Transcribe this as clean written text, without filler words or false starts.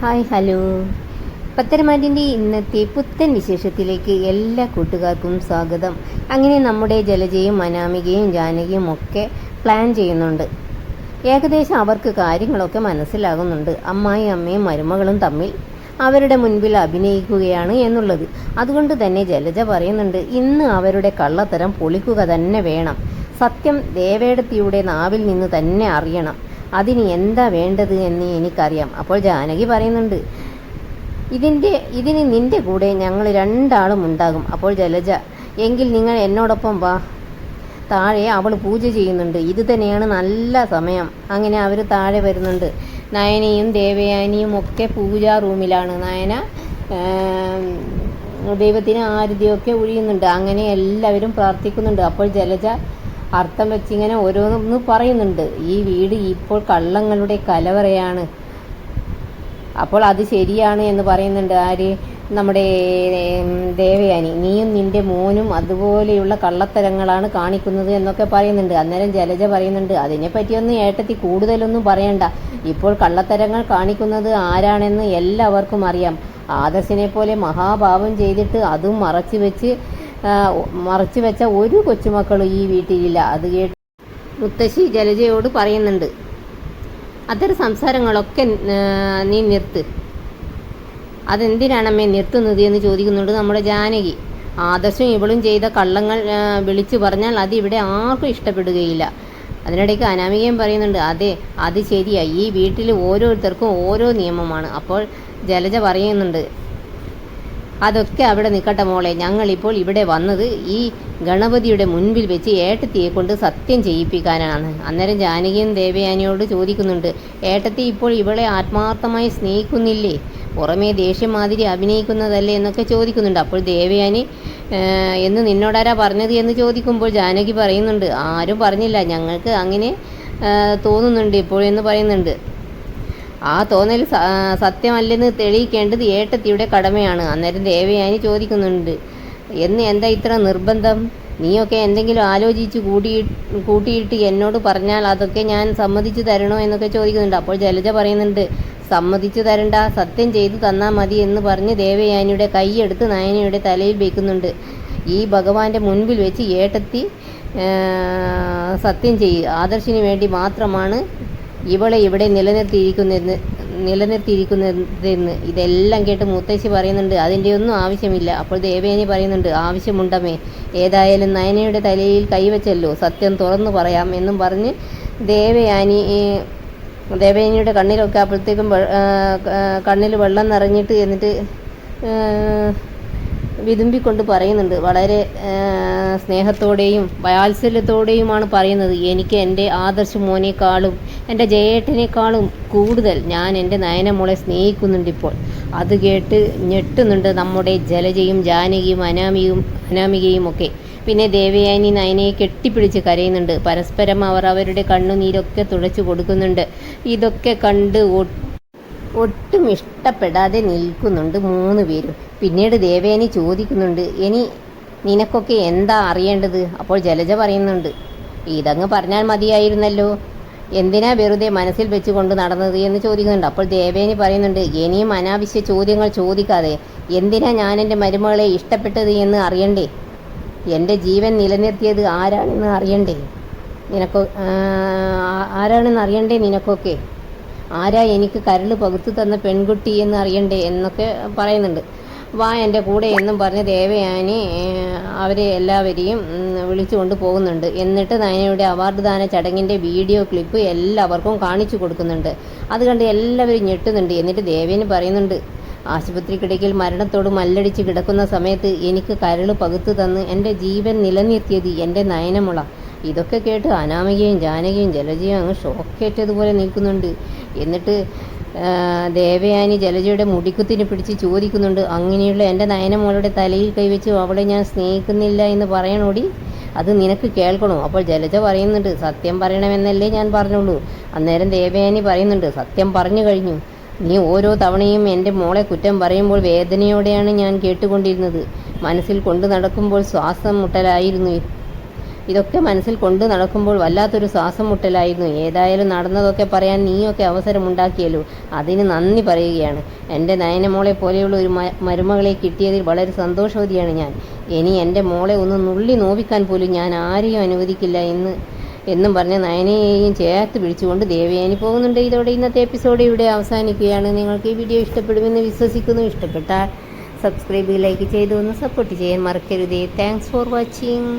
Hi hello. പത്തരമാറ്റിൻ്റെ ഇന്നത്തെ പുത്തൻ വിശേഷത്തിലേക്ക് എല്ലാ കൂട്ടുകാർക്കും സ്വാഗതം. അങ്ങനെ നമ്മുടെ ജലജയും അനാമികയും ജാനകിയും ഒക്കെ പ്ലാൻ ചെയ്യുന്നുണ്ട്. ഏകദേശം അവർക്ക് കാര്യങ്ങളൊക്കെ മനസ്സിലാകുന്നുണ്ട്. അമ്മയും മരുമകളും തമ്മിൽ അവരുടെ മുൻപിൽ അഭിനയിക്കുകയാണ് എന്നുള്ളത്. അതുകൊണ്ട് തന്നെ ജലജ പറയുന്നുണ്ട്, ഇന്ന് അവരുടെ കള്ളത്തരം പൊളിക്കുക തന്നെ വേണം. സത്യം ദേവേടത്തിയുടെ നാവിൽ നിന്ന് തന്നെ അറിയണം. അതിന് എന്താ വേണ്ടത് എന്ന് എനിക്കറിയാം. അപ്പോൾ ജാനകി പറയുന്നുണ്ട്, ഇതിന് നിന്റെ കൂടെ ഞങ്ങൾ രണ്ടാളും ഉണ്ടാകും. അപ്പോൾ ജലജ, എങ്കിൽ നിങ്ങൾ എന്നോടൊപ്പം വാ, താഴെ അവൾ പൂജ ചെയ്യുന്നുണ്ട്, ഇത് തന്നെയാണ് നല്ല സമയം. അങ്ങനെ അവർ താഴെ വരുന്നുണ്ട്. നയനയും ദേവയാനിയും ഒക്കെ പൂജാ റൂമിലാണ്. നയന ദൈവത്തിന് ആരതിയൊക്കെ ഒഴിയുന്നുണ്ട്. അങ്ങനെ എല്ലാവരും പ്രാർത്ഥിക്കുന്നുണ്ട്. അപ്പോൾ ജലജ അർത്ഥം വെച്ചിങ്ങനെ ഓരോന്ന് പറയുന്നുണ്ട്. ഈ വീട് ഇപ്പോൾ കള്ളങ്ങളുടെ കലവറയാണ്. അപ്പോൾ അത് ശരിയാണ് എന്ന് പറയുന്നുണ്ട്. ആര്? നമ്മുടെ ദേവയാനി. നീയും നിന്റെ മോനും അതുപോലെയുള്ള കള്ളത്തരങ്ങളാണ് കാണിക്കുന്നത് എന്നൊക്കെ പറയുന്നുണ്ട്. അന്നേരം ജലജ പറയുന്നുണ്ട്, അതിനെപ്പറ്റിയൊന്നും ഏട്ടത്തി കൂടുതലൊന്നും പറയണ്ട. ഇപ്പോൾ കള്ളത്തരങ്ങൾ കാണിക്കുന്നത് ആരാണെന്ന് എല്ലാവർക്കും അറിയാം. ആദർശിനെ പോലെ മഹാഭാവം ചെയ്തിട്ട് അതും മറച്ചു വെച്ച ഒരു കൊച്ചുമക്കളും ഈ വീട്ടിലില്ല. അത് കേട്ട് മുത്തശ്ശി ജലജയോട് പറയുന്നുണ്ട്, അത്തരം സംസാരങ്ങളൊക്കെ നീ നിർത്ത്. അതെന്തിനാണമ്മേ നിർത്തുന്നത് എന്ന് ചോദിക്കുന്നുണ്ട് നമ്മുടെ ജാനകി. ആദർശം ഇവളും ചെയ്ത കള്ളങ്ങൾ വിളിച്ചു പറഞ്ഞാൽ അത് ഇവിടെ ആർക്കും ഇഷ്ടപ്പെടുകയില്ല. അതിനിടയ്ക്ക് അനാമികയും പറയുന്നുണ്ട്, അതെ, അത് ശരിയാ, ഈ വീട്ടിൽ ഓരോരുത്തർക്കും ഓരോ നിയമമാണ്. അപ്പോൾ ജലജ പറയുന്നുണ്ട്, അതൊക്കെ അവിടെ നിൽക്കട്ടെ മോളെ, ഞങ്ങളിപ്പോൾ ഇവിടെ വന്നത് ഈ ഗണപതിയുടെ മുൻപിൽ വെച്ച് ഏട്ടത്തിയെ കൊണ്ട് സത്യം ചെയ്യിപ്പിക്കാനാണ്. അന്നേരം ജാനകിയും ദേവയാനിയോട് ചോദിക്കുന്നുണ്ട്, ഏട്ടത്തി ഇപ്പോൾ ഇവളെ ആത്മാർത്ഥമായി സ്നേഹിക്കുന്നില്ലേ? പുറമേ ദേഷ്യം മാതിരി അഭിനയിക്കുന്നതല്ലേ എന്നൊക്കെ ചോദിക്കുന്നുണ്ട്. അപ്പോൾ ദേവയാനി, എന്ന് നിന്നോടാരാ പറഞ്ഞത് എന്ന് ചോദിക്കുമ്പോൾ ജാനകി പറയുന്നുണ്ട്, ആരും പറഞ്ഞില്ല, ഞങ്ങൾക്ക് അങ്ങനെ തോന്നുന്നുണ്ട് ഇപ്പോഴെന്ന് പറയുന്നുണ്ട്. ആ തോന്നൽ സത്യമല്ലെന്ന് തെളിയിക്കേണ്ടത് ഏട്ടത്തിയുടെ കടമയാണ്. അന്നേരം ദേവയാനി ചോദിക്കുന്നുണ്ട്, എന്താ ഇത്ര നിർബന്ധം? നീയൊക്കെ എന്തെങ്കിലും ആലോചിച്ച് കൂട്ടിയിട്ട് എന്നോട് പറഞ്ഞാൽ അതൊക്കെ ഞാൻ സമ്മതിച്ചു തരണോ എന്നൊക്കെ ചോദിക്കുന്നുണ്ട്. അപ്പോൾ ജലജ പറയുന്നുണ്ട്, സമ്മതിച്ചു തരണ്ട, സത്യം ചെയ്തു തന്നാൽ മതി എന്ന് പറഞ്ഞ് ദേവയാനിയുടെ കൈയെടുത്ത് നയനയുടെ തലയിൽ വയ്ക്കുന്നുണ്ട്. ഈ ഭഗവാന്റെ മുൻപിൽ വെച്ച് ഏട്ടത്തി സത്യം ചെയ്യുക, ആദർശിന് വേണ്ടി മാത്രമാണ് ഇവളെ ഇവിടെ നിലനിർത്തിയിരിക്കുന്നതെന്ന്. ഇതെല്ലാം കേട്ട് മുത്തശ്ശി പറയുന്നുണ്ട്, അതിൻ്റെ ഒന്നും ആവശ്യമില്ല. അപ്പോൾ ദേവയാനി പറയുന്നുണ്ട്, ആവശ്യമുണ്ടമേ, ഏതായാലും നയനയുടെ തലയിൽ കൈവച്ചല്ലോ, സത്യം തുറന്നു പറയാം എന്നും പറഞ്ഞ് ദേവയാനിയുടെ കണ്ണിലൊക്കെ അപ്പോഴത്തേക്കും കണ്ണിൽ വെള്ളം നിറഞ്ഞിട്ട് എന്നിട്ട് വിതുമ്പിക്കൊണ്ട് പറയുന്നുണ്ട്. വളരെ സ്നേഹത്തോടെയും വാത്സല്യത്തോടെയുമാണ് പറയുന്നത്, എനിക്ക് എൻ്റെ ആദർശ മോനേക്കാളും എൻ്റെ ജയേട്ടനേക്കാളും കൂടുതൽ ഞാൻ എൻ്റെ നയനമോളെ സ്നേഹിക്കുന്നുണ്ട് ഇപ്പോൾ. അത് കേട്ട് ഞെട്ടുന്നുണ്ട് നമ്മുടെ ജലജയും ജാനകിയും അനാമികയും ഒക്കെ. പിന്നെ ദേവയാനി നയനയെ കെട്ടിപ്പിടിച്ച് കരയുന്നുണ്ട്. പരസ്പരം അവർ അവരുടെ കണ്ണുനീരൊക്കെ തുടച്ചു കൊടുക്കുന്നുണ്ട്. ഇതൊക്കെ കണ്ട് ഒട്ടും ഇഷ്ടപ്പെടാതെ നിൽക്കുന്നുണ്ട് 3 പേരും. പിന്നീട് ദേവയാനി ചോദിക്കുന്നുണ്ട്, ഇനി നിനക്കൊക്കെ എന്താ അറിയേണ്ടത്? അപ്പോൾ ജലജ പറയുന്നുണ്ട്, ഇതങ്ങ് പറഞ്ഞാൽ മതിയായിരുന്നല്ലോ, എന്തിനാ വെറുതെ മനസ്സിൽ വെച്ചുകൊണ്ട് നടന്നത് എന്ന് ചോദിക്കുന്നുണ്ട്. അപ്പോൾ ദേവയാനി പറയുന്നുണ്ട്, ഇനിയും അനാവശ്യ ചോദ്യങ്ങൾ ചോദിക്കാതെ എന്തിനാ ഞാൻ എൻ്റെ മരുമകളെ ഇഷ്ടപ്പെട്ടത് എന്ന് അറിയണ്ടേ? എൻ്റെ ജീവൻ നിലനിർത്തിയത് ആരാണെന്ന് അറിയണ്ടേ നിനക്കൊക്കെ? ആരാ എനിക്ക് കരൾ പകുത്തു തന്ന പെൺകുട്ടി എന്ന് അറിയണ്ടേ എന്നൊക്കെ പറയുന്നുണ്ട്. വാ എൻ്റെ കൂടെ എന്നും പറഞ്ഞ് ദേവയാനി അവരെ എല്ലാവരെയും വിളിച്ചുകൊണ്ട് പോകുന്നുണ്ട്. എന്നിട്ട് നയനയുടെ അവാർഡ് ദാന ചടങ്ങിൻ്റെ വീഡിയോ ക്ലിപ്പ് എല്ലാവർക്കും കാണിച്ചു കൊടുക്കുന്നുണ്ട്. അത് കണ്ട് എല്ലാവരും ഞെട്ടുന്നുണ്ട്. എന്നിട്ട് ദേവയാനി പറയുന്നുണ്ട്, ആശുപത്രി കിടക്കിൽ മരണത്തോട് മല്ലടിച്ച് കിടക്കുന്ന സമയത്ത് എനിക്ക് കരൾ പകുത്തു തന്ന് എൻ്റെ ജീവൻ നിലനിർത്തിയത് എൻ്റെ നയനമുള. ഇതൊക്കെ കേട്ട് അനാമികയും ജാനകിയും ജലജയും അങ്ങ് ഷോക്കേറ്റതുപോലെ നിൽക്കുന്നുണ്ട്. എന്നിട്ട് ദേവയാനി ജലജയുടെ മുടിക്കുത്തിന് പിടിച്ച് ചോദിക്കുന്നുണ്ട്, അങ്ങനെയുള്ള എൻ്റെ നയനമോളുടെ തലയിൽ കൈവച്ച് അവളെ ഞാൻ സ്നേഹിക്കുന്നില്ല എന്ന് പറയണോടി? അത് നിനക്ക് കേൾക്കണോ? അപ്പോൾ ജലജ പറയുന്നുണ്ട്, സത്യം പറയണമെന്നല്ലേ ഞാൻ പറഞ്ഞുള്ളൂ. അന്നേരം ദേവയാനി പറയുന്നുണ്ട്, സത്യം പറഞ്ഞു കഴിഞ്ഞു. നീ ഓരോ തവണയും എൻ്റെ മോളെ കുറ്റം പറയുമ്പോൾ വേദനയോടെയാണ് ഞാൻ കേട്ടുകൊണ്ടിരുന്നത്. മനസ്സിൽ കൊണ്ടു നടക്കുമ്പോൾ ശ്വാസം മുട്ടലായിരുന്നു. ഇതൊക്കെ മനസ്സിൽ കൊണ്ട് നടക്കുമ്പോൾ വല്ലാത്തൊരു ശ്വാസം മുട്ടലായിരുന്നു. ഏതായാലും നടന്നതൊക്കെ പറയാൻ നീയൊക്കെ അവസരമുണ്ടാക്കിയല്ലോ, അതിന് നന്ദി പറയുകയാണ്. എൻ്റെ നയനമോളെ പോലെയുള്ള ഒരു മരുമകളെ കിട്ടിയതിൽ വളരെ സന്തോഷവതിയാണ് ഞാൻ. ഇനി എൻ്റെ മോളെ ഒന്ന് നുള്ളി നോവിക്കാൻ പോലും ഞാൻ ആരെയും അനുവദിക്കില്ല എന്നും പറഞ്ഞ് നയനയെയും ചേർത്ത് പിടിച്ചുകൊണ്ട് ദേവയാനി പോകുന്നുണ്ട്. ഇതോടെ ഇന്നത്തെ എപ്പിസോഡ് ഇവിടെ അവസാനിക്കുകയാണ്. നിങ്ങൾക്ക് ഈ വീഡിയോ ഇഷ്ടപ്പെടുമെന്ന് വിശ്വസിക്കുന്നു. ഇഷ്ടപ്പെട്ടാൽ സബ്സ്ക്രൈബ്, ലൈക്ക് ചെയ്തു ഒന്ന് സപ്പോർട്ട് ചെയ്യാൻ മറക്കരുതേ. Thanks for watching.